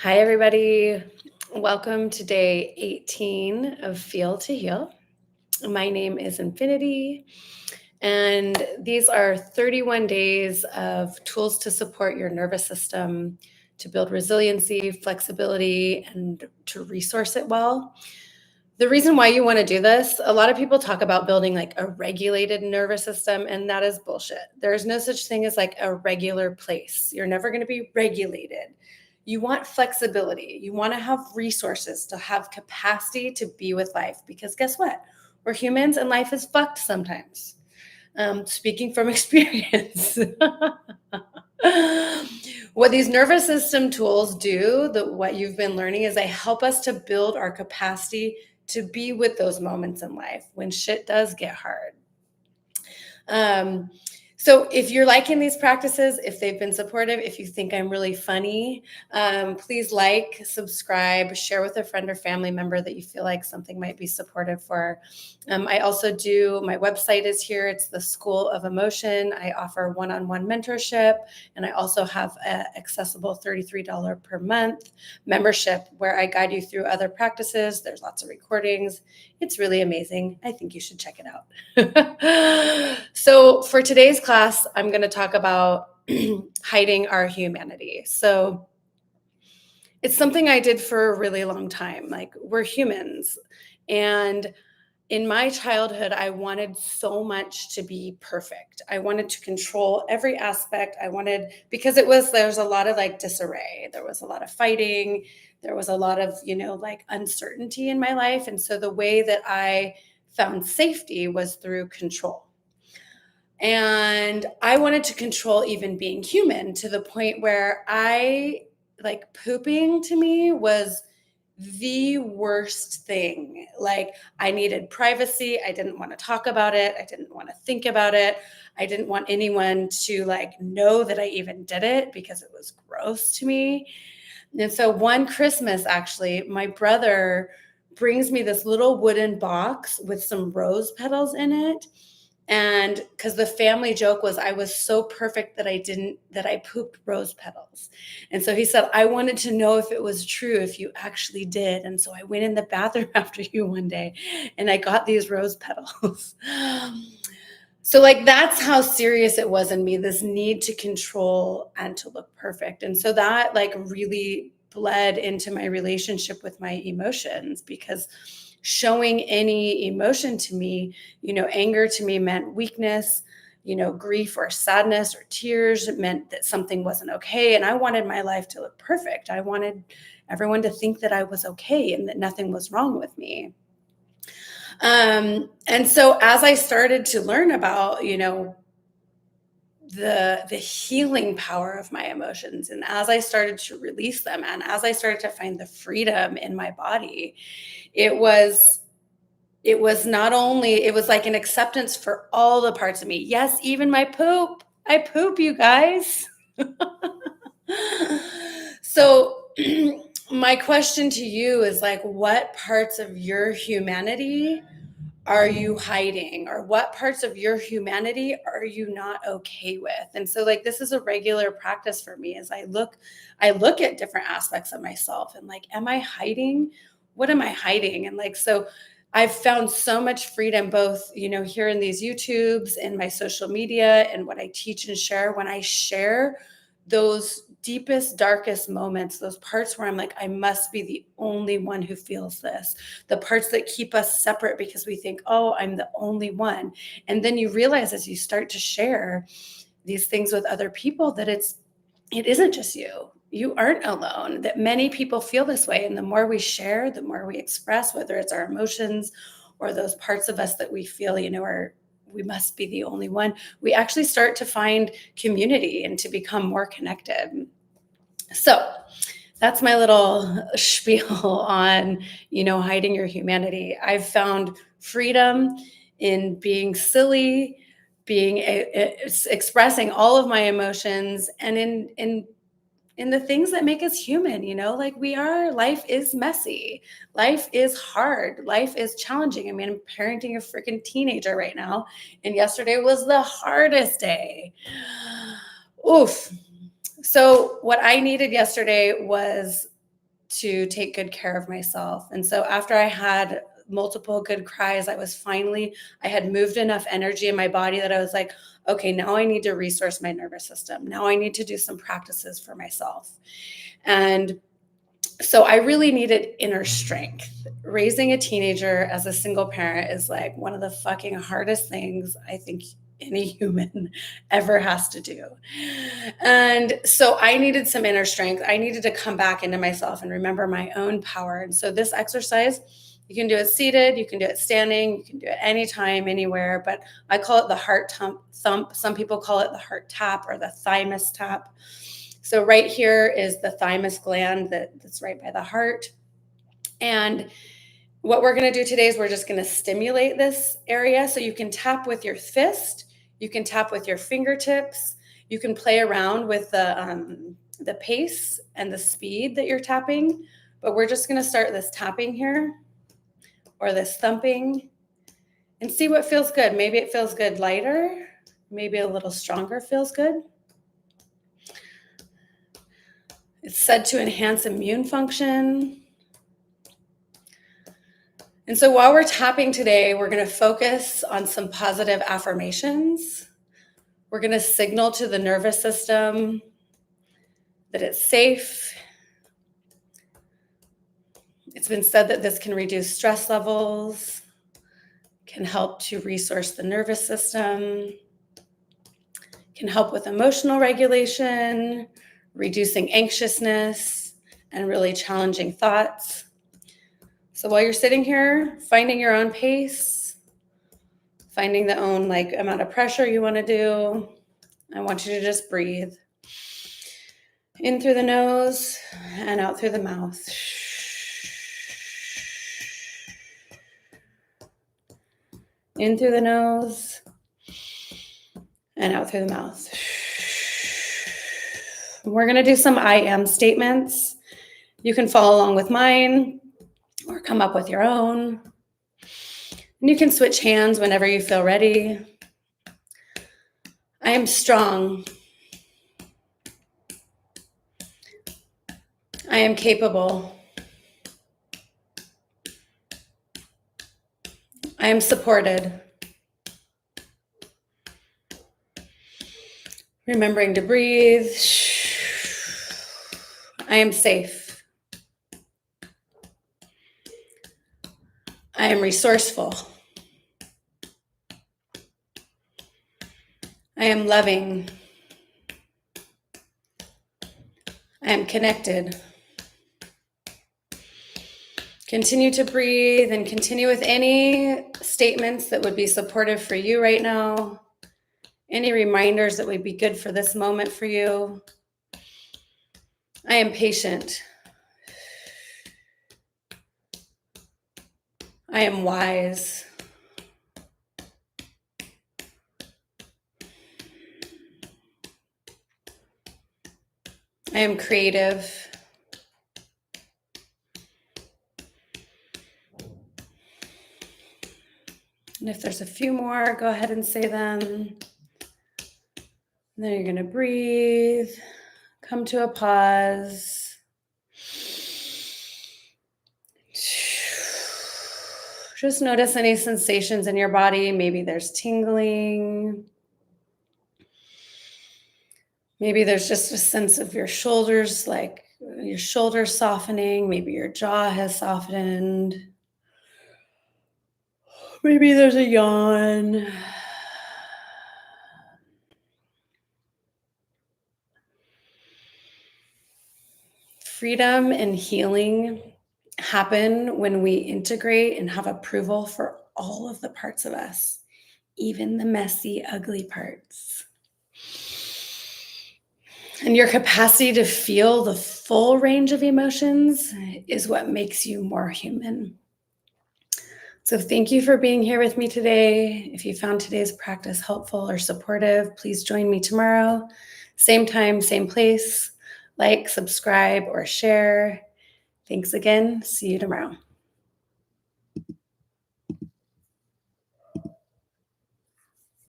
Hi, everybody. Welcome to day 18 of Feel to Heal. My name is Infinity, and these are 31 days of tools to support your nervous system, to build resiliency, flexibility, and to resource it well. The reason why you want to do this, a lot of people talk about building like a regulated nervous system, and that is bullshit. There's no such thing as like a regular place. You're never going to be regulated. You want flexibility. You want to have resources to have capacity to be with life because guess what? We're humans and life is fucked sometimes. Speaking from experience. What these nervous system tools do, what you've been learning, is they help us to build our capacity to be with those moments in life when shit does get hard. So if you're liking these practices, if they've been supportive, if you think I'm really funny, please like, subscribe, share with a friend or family member that you feel like something might be supportive for. I also do, my website is here. It's the School of Emotion. I offer one-on-one mentorship, and I also have an accessible $33 per month membership where I guide you through other practices. There's lots of recordings. It's really amazing. I think you should check it out. So for today's class, I'm going to talk about hiding our humanity. So it's something I did for a really long time. Like, we're humans. And in my childhood, I wanted so much to be perfect. I wanted to control every aspect. Because there's a lot of like disarray. There was a lot of fighting. There was a lot of, like uncertainty in my life. And so the way that I found safety was through control. And I wanted to control even being human to the point where like pooping to me was the worst thing. Like, I needed privacy. I didn't want to talk about it. I didn't want to think about it. I didn't want anyone to like know that I even did it because it was gross to me. And so one Christmas, actually, my brother brings me this little wooden box with some rose petals in it. And because the family joke was I was so perfect that I pooped rose petals. And so he said, I wanted to know if it was true, if you actually did. And so I went in the bathroom after you one day and I got these rose petals. So like, that's how serious it was in me, this need to control and to look perfect. And so that like really bled into my relationship with my emotions, because showing any emotion to me, anger to me meant weakness, grief or sadness or tears meant that something wasn't okay. And I wanted my life to look perfect. I wanted everyone to think that I was okay and that nothing was wrong with me. And so as I started to learn about, the healing power of my emotions, and as I started to release them, and as I started to find the freedom in my body, it was like an acceptance for all the parts of me. Yes, even my poop. I poop, you guys. So my question to you is like, what parts of your humanity are you hiding, or what parts of your humanity are you not okay with? And so like, this is a regular practice for me as I look at different aspects of myself and like, am I hiding? What am I hiding? And like, so I've found so much freedom, both, here in these YouTubes and my social media and what I teach and share. When I share those deepest, darkest moments, those parts where I'm like, I must be the only one who feels this, the parts that keep us separate because we think, oh, I'm the only one. And then you realize as you start to share these things with other people that it isn't just you. You aren't alone, that many people feel this way. And the more we share, the more we express, whether it's our emotions or those parts of us that we feel, we must be the only one, we actually start to find community and to become more connected. So that's my little spiel on, hiding your humanity. I've found freedom in being silly, expressing all of my emotions, and in the things that make us human, like life is messy. Life is hard. Life is challenging. I mean, I'm parenting a freaking teenager right now, and yesterday was the hardest day. Oof. So what I needed yesterday was to take good care of myself. And so after I had multiple good cries, I had moved enough energy in my body that I was like, okay, now I need to resource my nervous system. Now I need to do some practices for myself. And so I really needed inner strength. Raising a teenager as a single parent is like one of the fucking hardest things I think any human ever has to do. And so I needed some inner strength. I needed to come back into myself and remember my own power. And so this exercise, you can do it seated, you can do it standing, you can do it anytime, anywhere, but I call it the heart thump. Some people call it the heart tap or the thymus tap. So right here is the thymus gland that's right by the heart. And what we're going to do today is we're just going to stimulate this area. So you can tap with your fist, you can tap with your fingertips, you can play around with the pace and the speed that you're tapping. But we're just going to start this tapping here or this thumping and see what feels good. Maybe it feels good lighter, maybe a little stronger feels good. It's said to enhance immune function. And so while we're tapping today, we're going to focus on some positive affirmations. We're going to signal to the nervous system that it's safe. It's been said that this can reduce stress levels, can help to resource the nervous system, can help with emotional regulation, reducing anxiousness, and really challenging thoughts. So while you're sitting here, finding your own pace, finding the own amount of pressure you want to do, I want you to just breathe. In through the nose and out through the mouth. In through the nose and out through the mouth. We're going to do some I am statements. You can follow along with mine or come up with your own. And you can switch hands whenever you feel ready. I am strong. I am capable. I am supported. Remembering to breathe. I am safe. I am resourceful. I am loving. I am connected. Continue to breathe and continue with any statements that would be supportive for you right now. Any reminders that would be good for this moment for you. I am patient. I am wise. I am creative. And if there's a few more, go ahead and say them. And then you're going to breathe, come to a pause. Just notice any sensations in your body. Maybe there's tingling. Maybe there's just a sense of your shoulders, like your shoulders softening. Maybe your jaw has softened. Maybe there's a yawn. Freedom and healing happen when we integrate and have approval for all of the parts of us, even the messy, ugly parts. And your capacity to feel the full range of emotions is what makes you more human. So thank you for being here with me today. If you found today's practice helpful or supportive, please join me tomorrow. Same time, same place. Like, subscribe, or share. Thanks again. See you tomorrow.